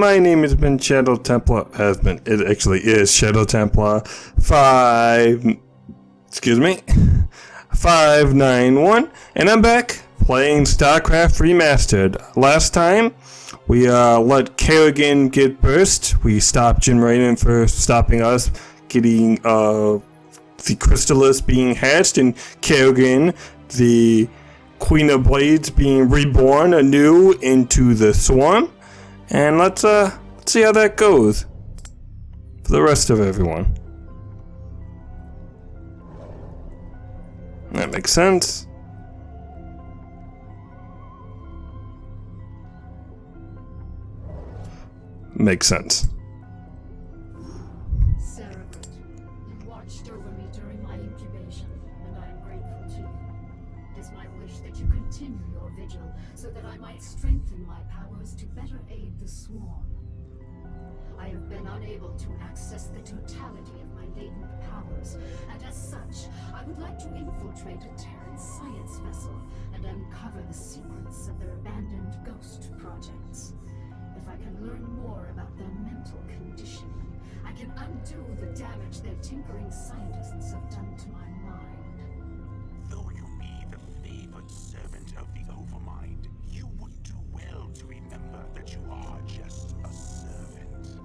my name has been Shadow Templar, it actually is Shadow Templar 591, and I'm back playing StarCraft Remastered. Last time, we let Kerrigan get burst. We stopped Jim Raynor for stopping us getting the Crystalis being hatched, and Kerrigan, the Queen of Blades, being reborn anew into the Swarm. And let's see how that goes for the rest of everyone. That makes sense. Makes sense. Sarah, you watched over me during my incubation, and I am grateful to you. It is my wish that you continue your vigil so that I might strengthen my powers to better aid the Swarm. I have been unable to access the totality of my latent powers, and as such, I would like to infiltrate a Terran science vessel and uncover the secrets of their abandoned ghost projects. If I can learn more about their mental conditioning, I can undo the damage their tinkering scientists have done to my mind. Though you be the favored servant of the Overmind, you would do well to remember that you are just a servant.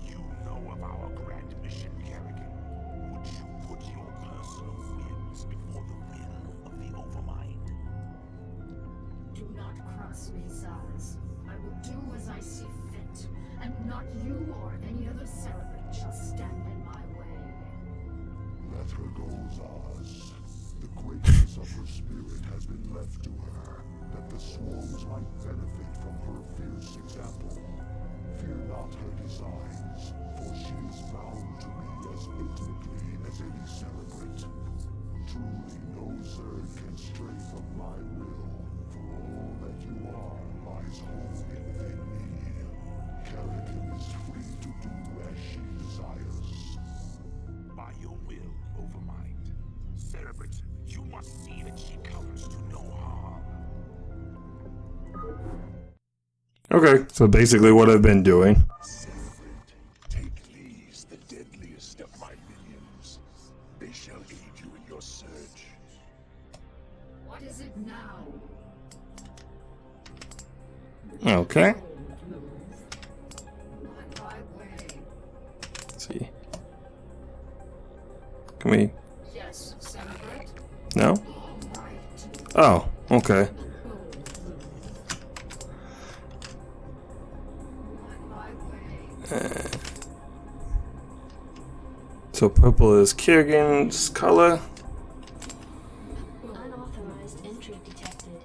You know of our grand mission, Kerrigan. Would you put your personal whims before the will of the Overmind? Do not cross me, Zaz. I will do as I see fit, and not you or any other Cerebrate shall stand in my way. Let her go, Zaz. The greatness of her spirit has been left to her, that the swarms might benefit from her fierce example. Fear not her designs, for she is bound to me as intimately as any Cerebrate. Truly no Zerg can stray from my will, for all that you are lies wholly within me. Kerrigan is free to do as she desires. By your will, Overmind. Cerebrate, you must see that she comes to no harm. Okay, so basically what I've been doing. Cerebrate, take these, the deadliest of my minions. They shall aid you in your search. What is it now? Okay. On my way. Let's see. Can we? Yes, Cerebrate. No? Right. Oh, okay. On my way. So purple is Kerrigan's color. Unauthorized entry detected.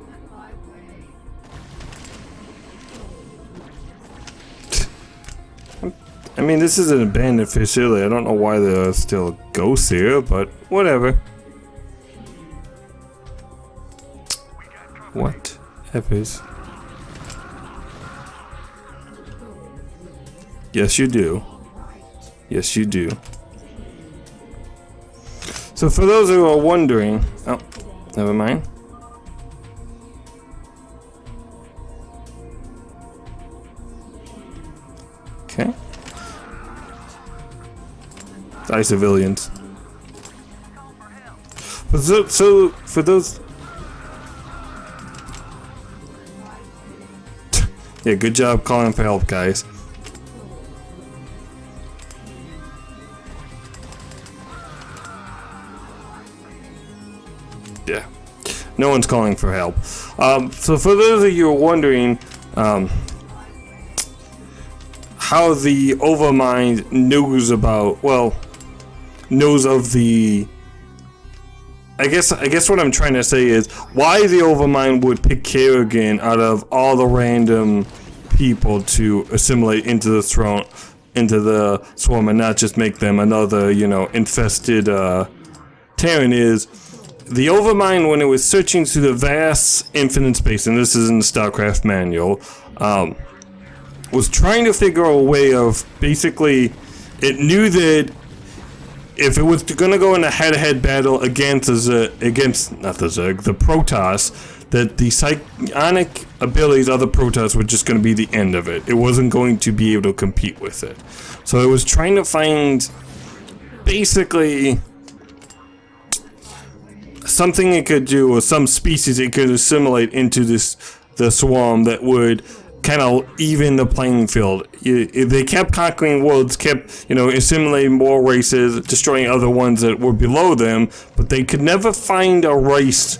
On my way. I mean, this is an abandoned facility. I don't know why there are still ghosts here, but whatever. What? Effers. Yes, you do. Yes, you do. So for those who are wondering... Oh, never mind. Okay. Die civilians. But so for those... Yeah, good job calling for help, guys. Yeah, no one's calling for help. So for those of you who are wondering how the Overmind knows about, well, knows of the... I guess what I'm trying to say is why the Overmind would pick Kerrigan out of all the random people to assimilate into the throne, into the Swarm, and not just make them another, you know, infested Terran is the Overmind, when it was searching through the vast infinite space, and this is in the StarCraft manual, was trying to figure out a way of basically, it knew that if it was going to go in a head-to-head battle against the Protoss, that the psionic abilities of the Protoss were just going to be the end of it. It wasn't going to be able to compete with it. So it was trying to find basically something it could do, or some species it could assimilate into the swarm that would kind of even the playing field. They kept conquering worlds, kept, assimilating more races, destroying other ones that were below them, but they could never find a race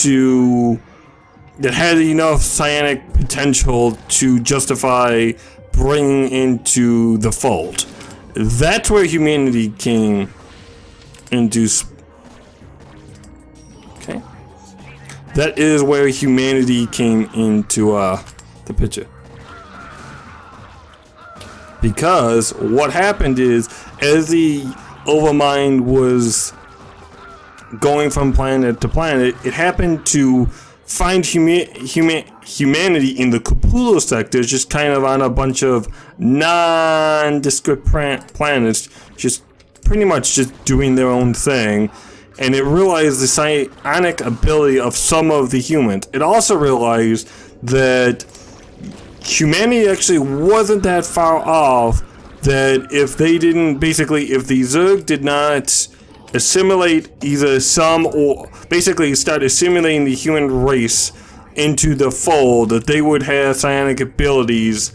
that had enough psionic potential to justify bringing into the fold. That's where humanity came into. Okay. That is where humanity came into the picture. Because what happened is, as the Overmind was going from planet to planet, it happened to find humanity in the Capullo sector, just kind of on a bunch of nondescript planets, just pretty much just doing their own thing. And it realized the psionic ability of some of the humans. It also realized that humanity actually wasn't that far off, that if they didn't, basically, if the Zerg did not assimilate either some, or basically start assimilating the human race into the fold, that they would have psionic abilities,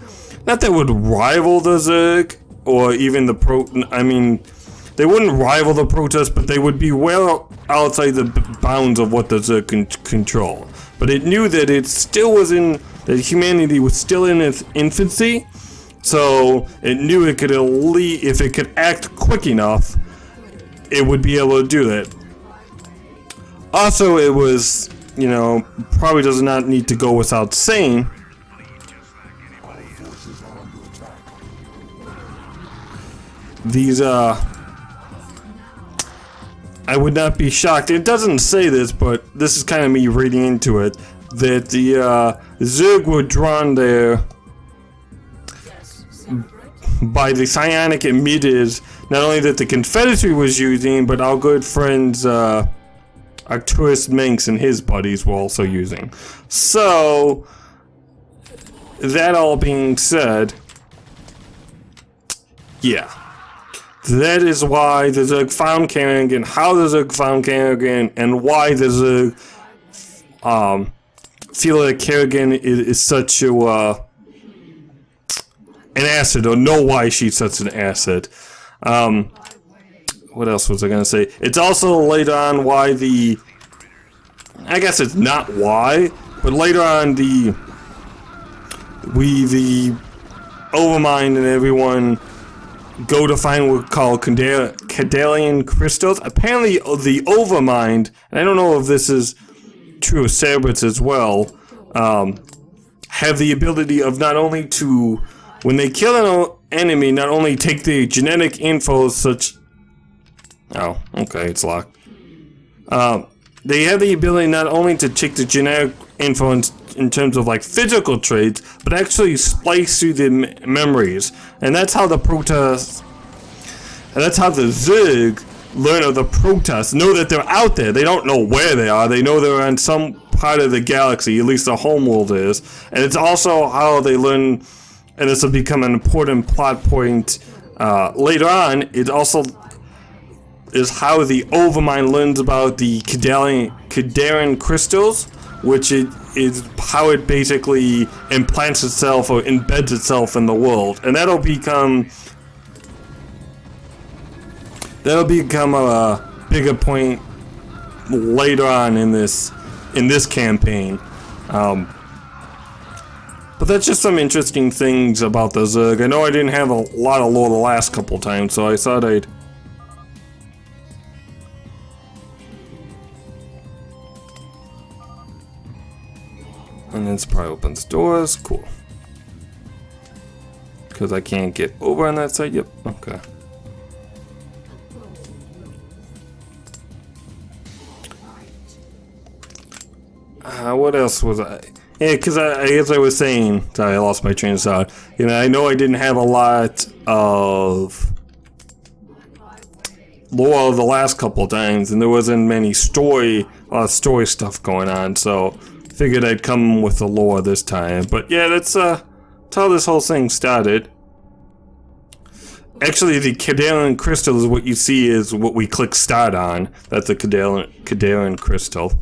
not that would rival the Zerg, or even the they wouldn't rival the Protoss, but they would be well outside the bounds of what the Zerg can control. But it knew that it still was that humanity was still in its infancy, so it knew it could if it could act quick enough, it would be able to do that. Also, it was, probably does not need to go without saying, these, I would not be shocked, it doesn't say this, but this is kind of me reading into it, that the Zerg were drawn there by the psionic emitters, not only that the Confederacy was using, but our good friends Arcturus Minx and his buddies were also using. So, that all being said, yeah. That is why the Zerg found Kerrigan, how the Zerg found Kerrigan, and why the Zerg feel that Kerrigan is such an asset, or know why she's such an asset. What else was I going to say? It's also later on why I guess it's not why, but later on the Overmind and everyone go to find what we call Cadalian crystals. Apparently the Overmind, and I don't know if this is true of Cerberus as well, have the ability of not only to, when they kill an enemy, not only take the genetic info such... Oh, okay, it's locked. They have the ability not only to take the genetic info in terms of like physical traits, but actually splice through the memories. And that's how the Protoss, and that's how the Zerg learn of the Protoss, know that they're out there. They don't know where they are. They know they're on some part of the galaxy, at least the homeworld is. And it's also how they learn, and this will become an important plot point later on, it also is how the Overmind learns about the Cadalian crystals, which is how it basically implants itself or embeds itself in the world. And that'll become a bigger point later on in this campaign. But that's just some interesting things about the Zerg. I know I didn't have a lot of lore the last couple times, so I thought I'd... And then probably opens doors. Cool. Because I can't get over on that side. Yep. Okay. What else was I? Yeah, because as I was saying, sorry, I lost my train of thought. I know I didn't have a lot of lore the last couple of times, and there wasn't many story stuff going on. So figured I'd come with the lore this time. But yeah, that's how this whole thing started. Actually, the Kerrigan crystal is what you see is what we click start on. That's the Kerrigan crystal.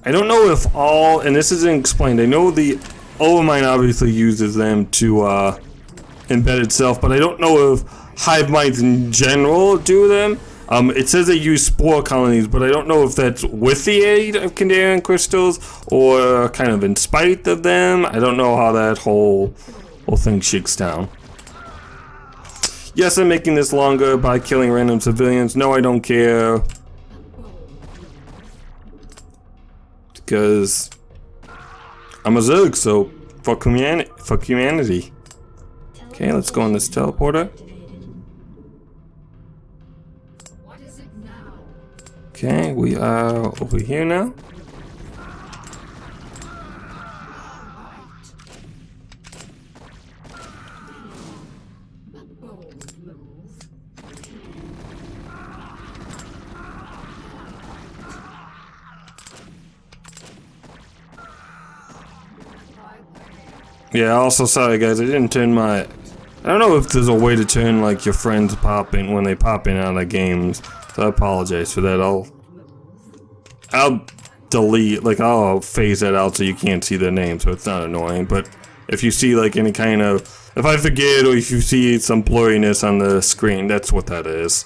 I don't know if all, and this isn't explained, I know the Overmind obviously uses them to embed itself, but I don't know if hive minds in general do them. It says they use spore colonies, but I don't know if that's with the aid of Kerrigan crystals or kind of in spite of them. I don't know how that whole thing shakes down. Yes, I'm making this longer by killing random civilians. No, I don't care. Because I'm a Zerg, so fuck humanity. Okay, let's go on this teleporter. What is it now? Okay, we are over here now. Yeah, also sorry guys, I didn't turn my... I don't know if there's a way to turn like your friends popping when they pop in out of games. So I apologize for that. I'll delete, like I'll phase that out so you can't see their name so it's not annoying. But if you see like any kind of... If I forget or if you see some blurriness on the screen, that's what that is.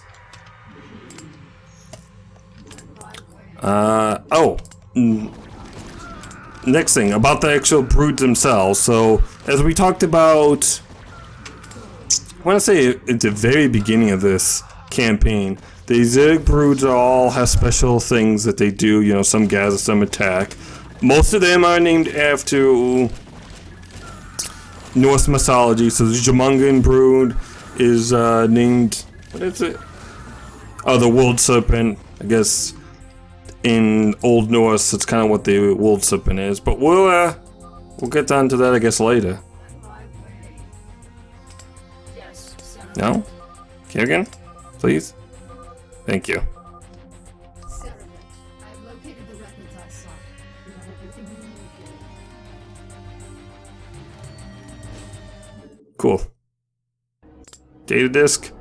Next thing, about the actual broods themselves. So, as we talked about, I want to say at the very beginning of this campaign, the Zerg broods all have special things that they do, you know, some gather, some attack. Most of them are named after Norse mythology, so the Jumungan brood is named, what is it? Oh, the World Serpent, I guess. In Old Norse, that's kind of what the World Serpent is, but we'll get down to that, I guess, later. Yes, sir. No? Kerrigan? Please? Thank you. Sarah, I have located the records I sought. You have everything you need here. Cool. Data disk.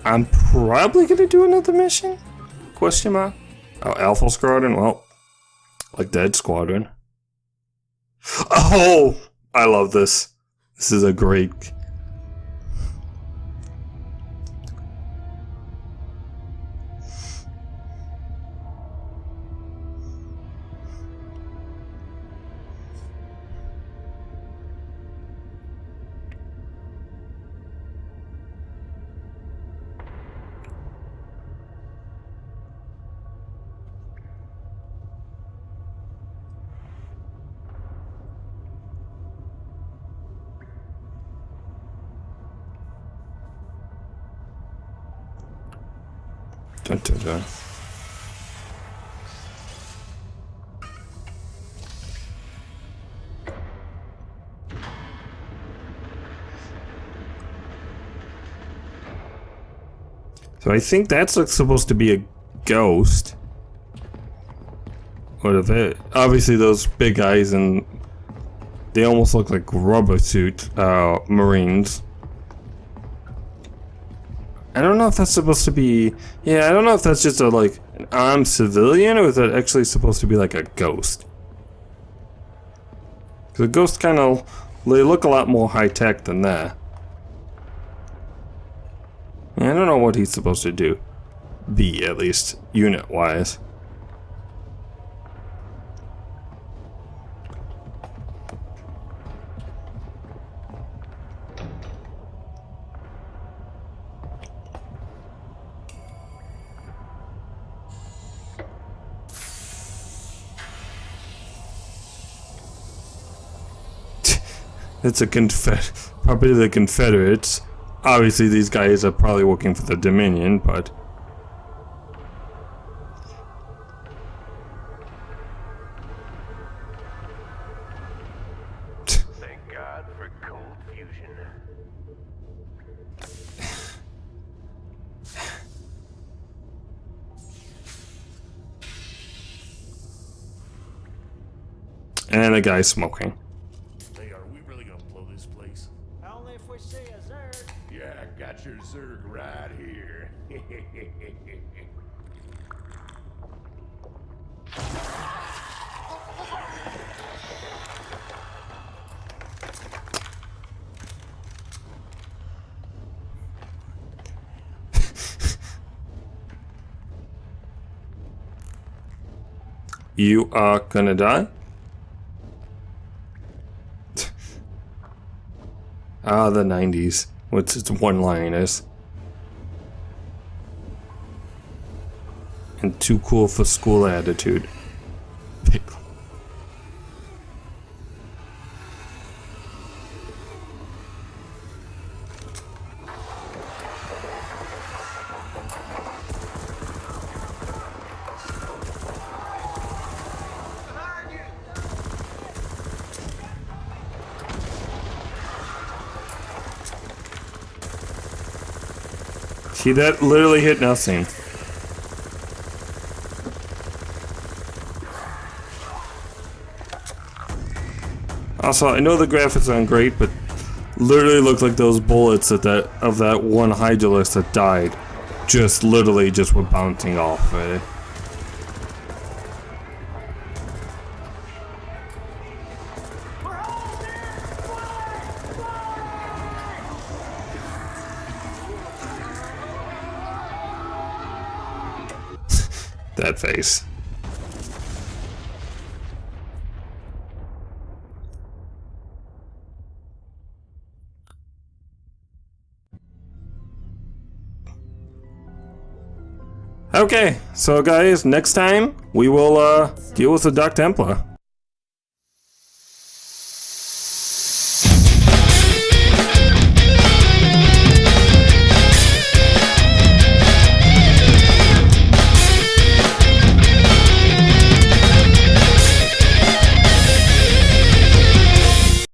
I'm probably gonna do another mission? Question mark? Oh, Alpha Squadron? Well, like Dead Squadron. Oh! I love this. This is a great... Dun, dun, dun. So I think that's like supposed to be a ghost. What if it? Obviously those big eyes and they almost look like rubber suit Marines. I don't know if that's supposed to be... Yeah, I don't know if that's just like an armed civilian or is that actually supposed to be like a ghost. Because a ghost kind of... They look a lot more high-tech than that. Yeah, I don't know what he's supposed to do. Be, at least, unit-wise. It's a probably the Confederates. Obviously, these guys are probably working for the Dominion, but... Thank God for cold fusion. And a guy smoking. Hey, are we really gonna blow this place? Only if we see a Zerg. Yeah, I got your Zerg right here. You are gonna die? Ah, the 90s. What's its one-liners? And too cool for school attitude. See, that literally hit nothing. Also, I know the graphics aren't great, but literally look like those bullets of that one Hydralisk that died. Just literally just were bouncing off of it. That face. Okay, so guys, next time we will deal with the Dark Templar.